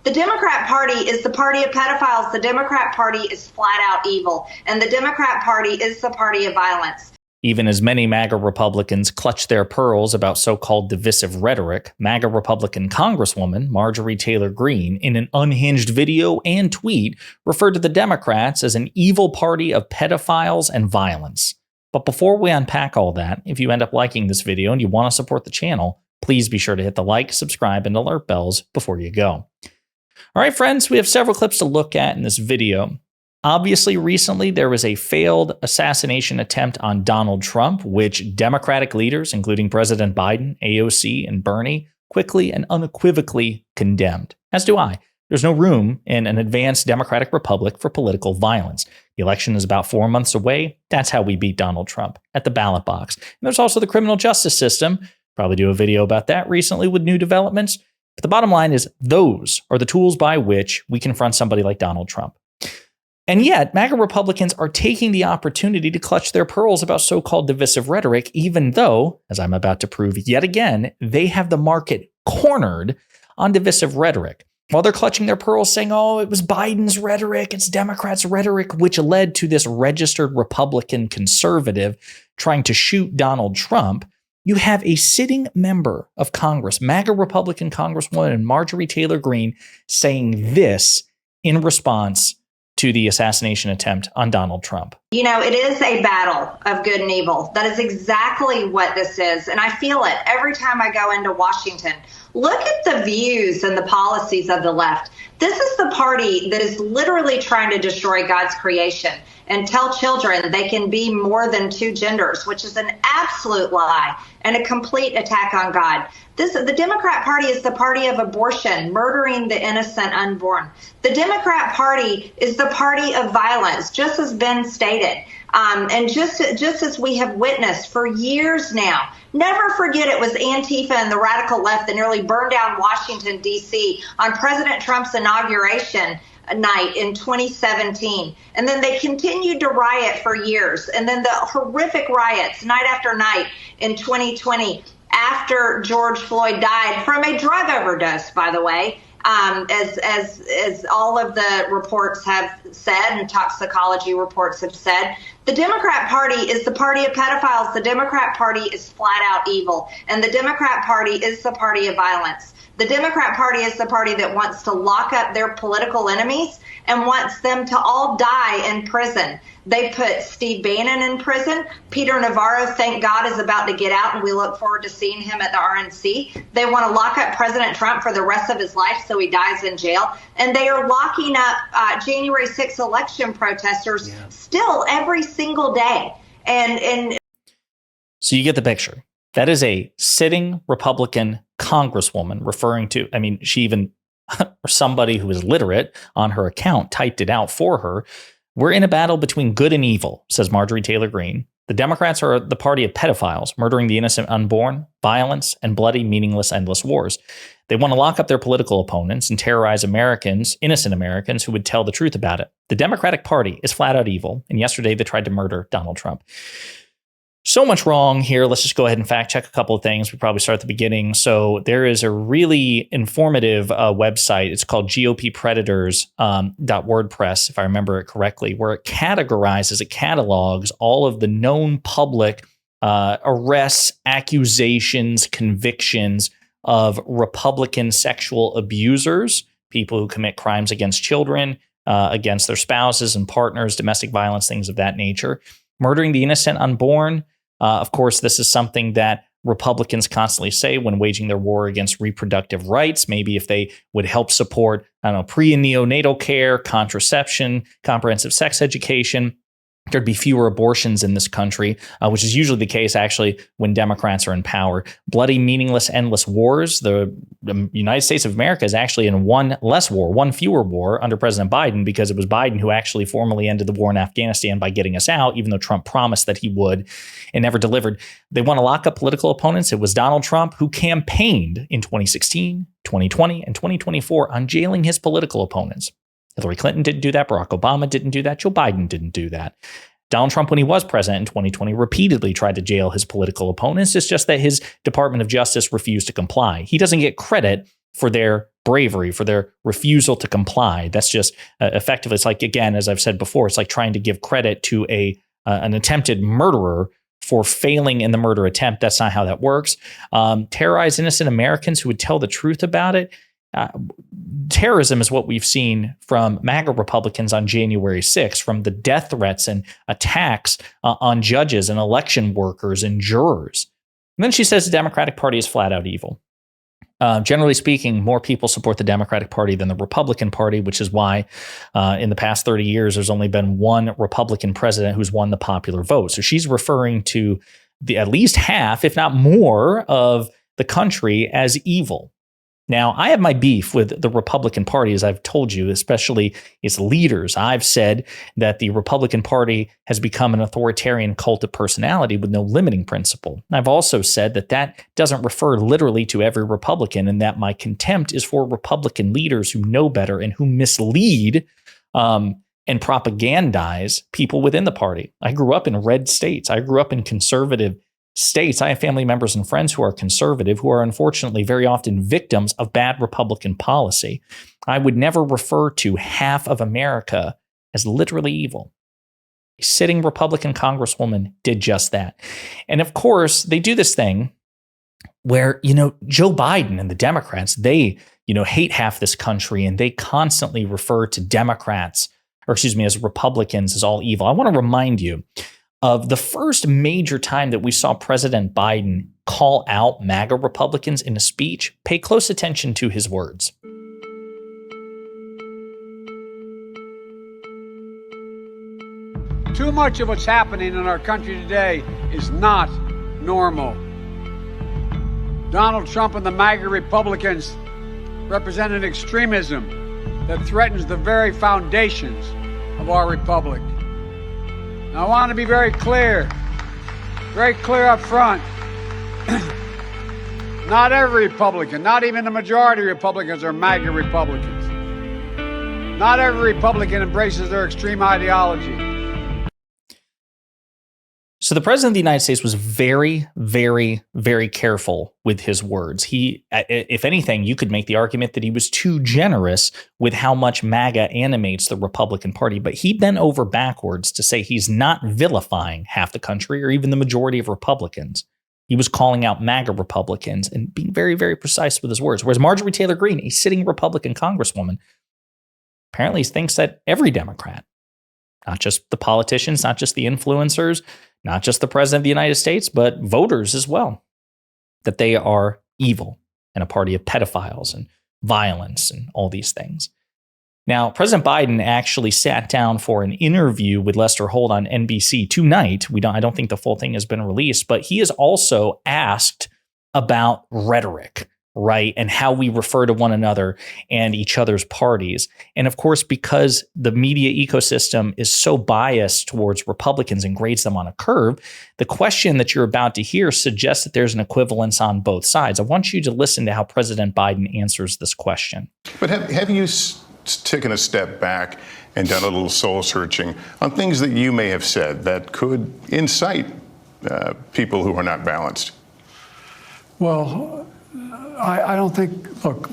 The Democrat Party is the party of pedophiles. The Democrat Party is flat out evil. And the Democrat Party is the party of violence. Even as many MAGA Republicans clutch their pearls about so-called divisive rhetoric, MAGA Republican Congresswoman Marjorie Taylor Greene, in an unhinged video and tweet, referred to the Democrats as an evil party of pedophiles and violence. But before we unpack all that, if you end up liking this video and you want to support the channel, please be sure to hit the like, subscribe, and alert bells before you go. All right, friends, we have several clips to look at in this video. Obviously, recently, there was a failed assassination attempt on Donald Trump, which Democratic leaders, including President Biden, AOC, and Bernie, quickly and unequivocally condemned, as do I. There's no room in an advanced democratic republic for political violence. The election is about 4 months away. That's how we beat Donald Trump, at the ballot box. And there's also the criminal justice system. Probably do a video about that recently with new developments. But the bottom line is those are the tools by which we confront somebody like Donald Trump. And yet, MAGA Republicans are taking the opportunity to clutch their pearls about so-called divisive rhetoric, even though, as I'm about to prove yet again, they have the market cornered on divisive rhetoric. While they're clutching their pearls saying, oh, it was Biden's rhetoric, it's Democrats' rhetoric, which led to this registered Republican conservative trying to shoot Donald Trump, you have a sitting member of Congress, MAGA Republican Congresswoman Marjorie Taylor Greene, saying this in response to the assassination attempt on Donald Trump. You know, it is a battle of good and evil. That is exactly what this is. And I feel it every time I go into Washington. Look at the views and the policies of the left. This is the party that is literally trying to destroy God's creation and tell children they can be more than two genders, which is an absolute lie and a complete attack on God. The Democrat Party is the party of abortion, murdering the innocent unborn. The Democrat Party is the party of violence, just as Ben stated. And just as we have witnessed for years now. Never forget it was Antifa and the radical left that nearly burned down Washington, D.C. on President Trump's inauguration night in 2017. And then they continued to riot for years. And then the horrific riots night after night in 2020 after George Floyd died from a drug overdose, by the way. As all of the reports have said and toxicology reports have said, the Democrat Party is the party of pedophiles. The Democrat Party is flat out evil. And the Democrat Party is the party of violence. The Democrat Party is the party that wants to lock up their political enemies and wants them to all die in prison. They put Steve Bannon in prison. Peter Navarro, thank God, is about to get out, and we look forward to seeing him at the RNC. They want to lock up President Trump for the rest of his life so he dies in jail. And they are locking up January 6th election protesters still every single day. And so you get the picture. That is a sitting Republican Congresswoman referring to, I mean, she even, or somebody who is literate on her account typed it out for her. We're in a battle between good and evil, says Marjorie Taylor Greene. The Democrats are the party of pedophiles, murdering the innocent unborn, violence, and bloody, meaningless, endless wars. They want to lock up their political opponents and terrorize Americans, innocent Americans, who would tell the truth about it. The Democratic Party is flat out evil, and yesterday they tried to murder Donald Trump. So much wrong here. Let's just go ahead and fact check a couple of things. We probably start at the beginning. So there is a really informative website. It's called GOPpredators.wordpress, if I remember it correctly, where it categorizes, it catalogs all of the known public arrests, accusations, convictions of Republican sexual abusers, people who commit crimes against children, against their spouses and partners, domestic violence, things of that nature. Murdering the innocent unborn. Of course, this is something that Republicans constantly say when waging their war against reproductive rights. Maybe if they would help support, pre- and neonatal care, contraception, comprehensive sex education, there'd be fewer abortions in this country, which is usually the case, actually, when Democrats are in power. Bloody, meaningless, endless wars. The United States of America is actually in one fewer war under President Biden, because it was Biden who actually formally ended the war in Afghanistan by getting us out, even though Trump promised that he would and never delivered. They want to lock up political opponents. It was Donald Trump who campaigned in 2016, 2020, and 2024 on jailing his political opponents. Hillary Clinton didn't do that. Barack Obama didn't do that. Joe Biden didn't do that. Donald Trump, when he was president in 2020, repeatedly tried to jail his political opponents. It's just that his Department of Justice refused to comply. He doesn't get credit for their bravery, for their refusal to comply. That's just effectively, it's like, again, as I've said before, it's like trying to give credit to an attempted murderer for failing in the murder attempt. That's not how that works. Terrorize innocent Americans who would tell the truth about it. Terrorism is what we've seen from MAGA Republicans on January 6th, from the death threats and attacks on judges and election workers and jurors. And then she says the Democratic Party is flat out evil. Generally speaking, more people support the Democratic Party than the Republican Party, which is why in the past 30 years, there's only been one Republican president who's won the popular vote. So she's referring to at least half, if not more, of the country as evil. Now, I have my beef with the Republican Party, as I've told you, especially its leaders. I've said that the Republican Party has become an authoritarian cult of personality with no limiting principle. I've also said that that doesn't refer literally to every Republican, and that my contempt is for Republican leaders who know better and who mislead and propagandize people within the party. I grew up in red states. I grew up in conservative states. I have family members and friends who are conservative, who are unfortunately very often victims of bad Republican policy. I would never refer to half of America as literally evil. A sitting Republican congresswoman did just that. And of course, they do this thing where, Joe Biden and the Democrats, they, hate half this country, and they constantly refer to Democrats, as Republicans, as all evil. I want to remind you of the first major time that we saw President Biden call out MAGA Republicans in a speech. Pay close attention to his words. Too much of what's happening in our country today is not normal. Donald Trump and the MAGA Republicans represent an extremism that threatens the very foundations of our republic. Now, I want to be very clear up front. Not every Republican, not even the majority of Republicans, are MAGA Republicans. Not every Republican embraces their extreme ideology. So the president of the United States was very, very, very careful with his words. He, if anything, you could make the argument that he was too generous with how much MAGA animates the Republican Party, but he bent over backwards to say he's not vilifying half the country or even the majority of Republicans. He was calling out MAGA Republicans and being very, very precise with his words. Whereas Marjorie Taylor Greene, a sitting Republican congresswoman, apparently thinks that every Democrat, not just the politicians, not just the influencers, not just the president of the United States, but voters as well, that they are evil and a party of pedophiles and violence and all these things. Now, President Biden actually sat down for an interview with Lester Holt on NBC tonight. I don't think the full thing has been released, but he is also asked about rhetoric, right? And how we refer to one another and each other's parties. And of course, because the media ecosystem is so biased towards Republicans and grades them on a curve, the question that you're about to hear suggests that there's an equivalence on both sides. I want you to listen to how President Biden answers this question. But have you taken a step back and done a little soul searching on things that you may have said that could incite people who are not balanced? Well, I don't think, look,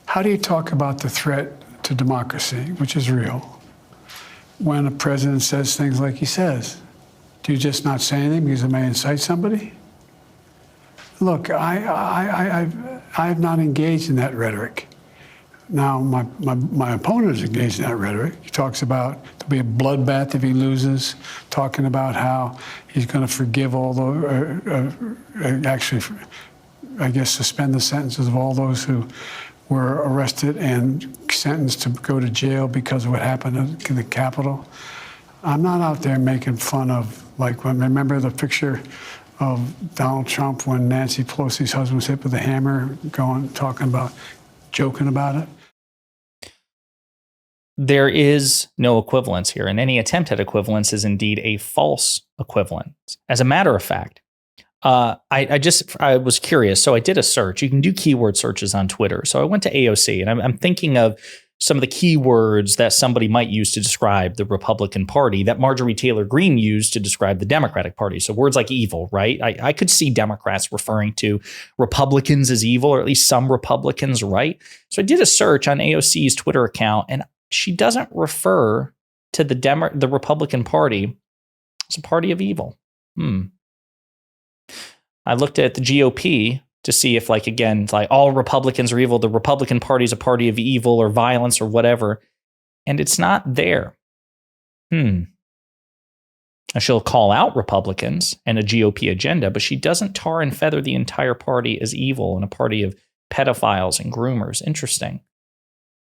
how do you talk about the threat to democracy, which is real, when a president says things like he says? Do you just not say anything because it may incite somebody? Look, I have not engaged in that rhetoric. Now, my opponent is engaged in that rhetoric. He talks about there'll be a bloodbath if he loses, talking about how he's going to forgive all the, I guess, suspend the sentences of all those who were arrested and sentenced to go to jail because of what happened in the Capitol. I'm not out there making fun of, remember the picture of Donald Trump when Nancy Pelosi's husband was hit with a hammer, joking about it? There is no equivalence here, and any attempt at equivalence is indeed a false equivalence. As a matter of fact, I was curious, so I did a search. You can do keyword searches on Twitter. So I went to AOC, and I'm thinking of some of the key words that somebody might use to describe the Republican Party that Marjorie Taylor Greene used to describe the Democratic Party. So words like evil, right? I could see Democrats referring to Republicans as evil, or at least some Republicans, right? So I did a search on AOC's Twitter account, and she doesn't refer to the Republican Party as a party of evil. I looked at the GOP to see if, like, again, like all Republicans are evil, the Republican Party is a party of evil or violence or whatever, and it's not there. And she'll call out Republicans and a GOP agenda, but she doesn't tar and feather the entire party as evil and a party of pedophiles and groomers. Interesting.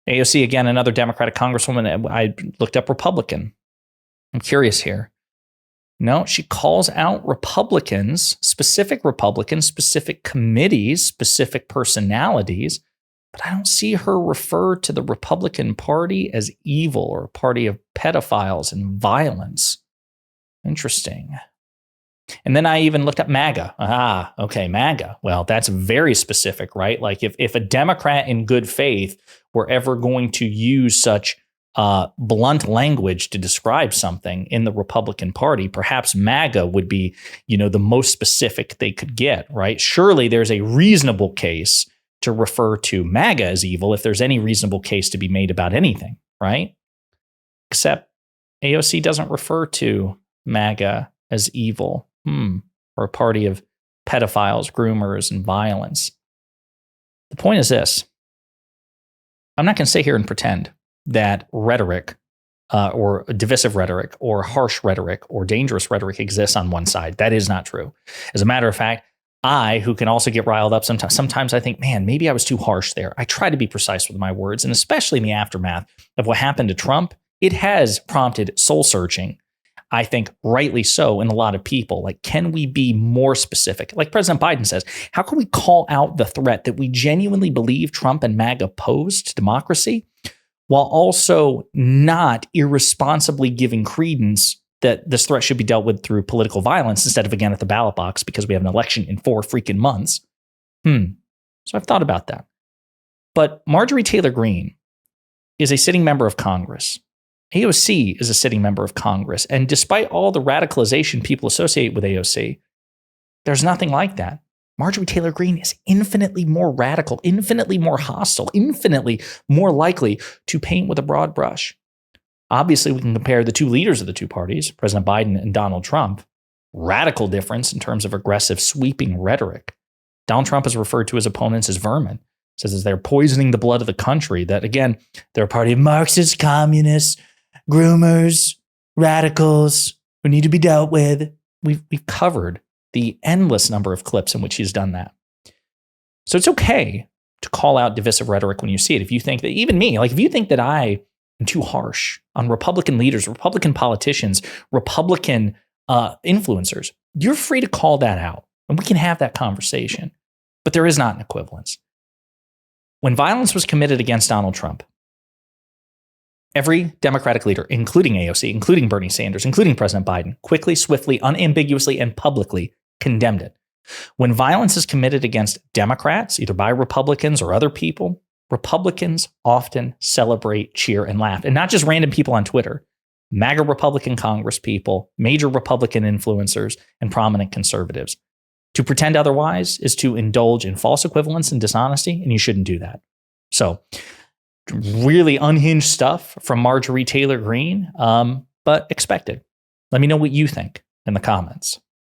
AOC, again, another Democratic congresswoman. I looked up Republican. I'm curious here. No, she calls out Republicans, specific committees, specific personalities, but I don't see her refer to the Republican Party as evil or a party of pedophiles and violence. Interesting. And then I even looked up MAGA. Okay, MAGA. Well, that's very specific, right? Like if a Democrat in good faith were ever going to use such blunt language to describe something in the Republican Party, perhaps MAGA would be, the most specific they could get, right? Surely there's a reasonable case to refer to MAGA as evil if there's any reasonable case to be made about anything, right? Except AOC doesn't refer to MAGA as evil, or a party of pedophiles, groomers, and violence. The point is this. I'm not going to sit here and pretend that rhetoric or divisive rhetoric or harsh rhetoric or dangerous rhetoric exists on one side. That is not true. As a matter of fact, who can also get riled up sometimes I think, man, maybe I was too harsh there. I try to be precise with my words, and especially in the aftermath of what happened to Trump, it has prompted soul searching, I think rightly so, in a lot of people. Like, can we be more specific? Like President Biden says, how can we call out the threat that we genuinely believe Trump and MAGA pose to democracy, while also not irresponsibly giving credence that this threat should be dealt with through political violence instead of, again, at the ballot box because we have an election in 4 freaking months? So I've thought about that. But Marjorie Taylor Greene is a sitting member of Congress. AOC is a sitting member of Congress. And despite all the radicalization people associate with AOC, there's nothing like that. Marjorie Taylor Greene is infinitely more radical, infinitely more hostile, infinitely more likely to paint with a broad brush. Obviously, we can compare the two leaders of the two parties, President Biden and Donald Trump. Radical difference in terms of aggressive, sweeping rhetoric. Donald Trump has referred to his opponents as vermin, says they're poisoning the blood of the country, that, again, they're a party of Marxists, communists, groomers, radicals who need to be dealt with. We've covered the endless number of clips in which he's done that. So it's okay to call out divisive rhetoric when you see it. If you think that, even me, like if you think that I am too harsh on Republican leaders, Republican politicians, Republican influencers, you're free to call that out and we can have that conversation. But there is not an equivalence. When violence was committed against Donald Trump, every Democratic leader, including AOC, including Bernie Sanders, including President Biden, quickly, swiftly, unambiguously, and publicly condemned it. When violence is committed against Democrats, either by Republicans or other people, Republicans often celebrate, cheer, and laugh. And not just random people on Twitter. MAGA Republican Congress people, major Republican influencers, and prominent conservatives. To pretend otherwise is to indulge in false equivalence and dishonesty, and you shouldn't do that. So, really unhinged stuff from Marjorie Taylor Greene, but expected. Let me know what you think in the comments.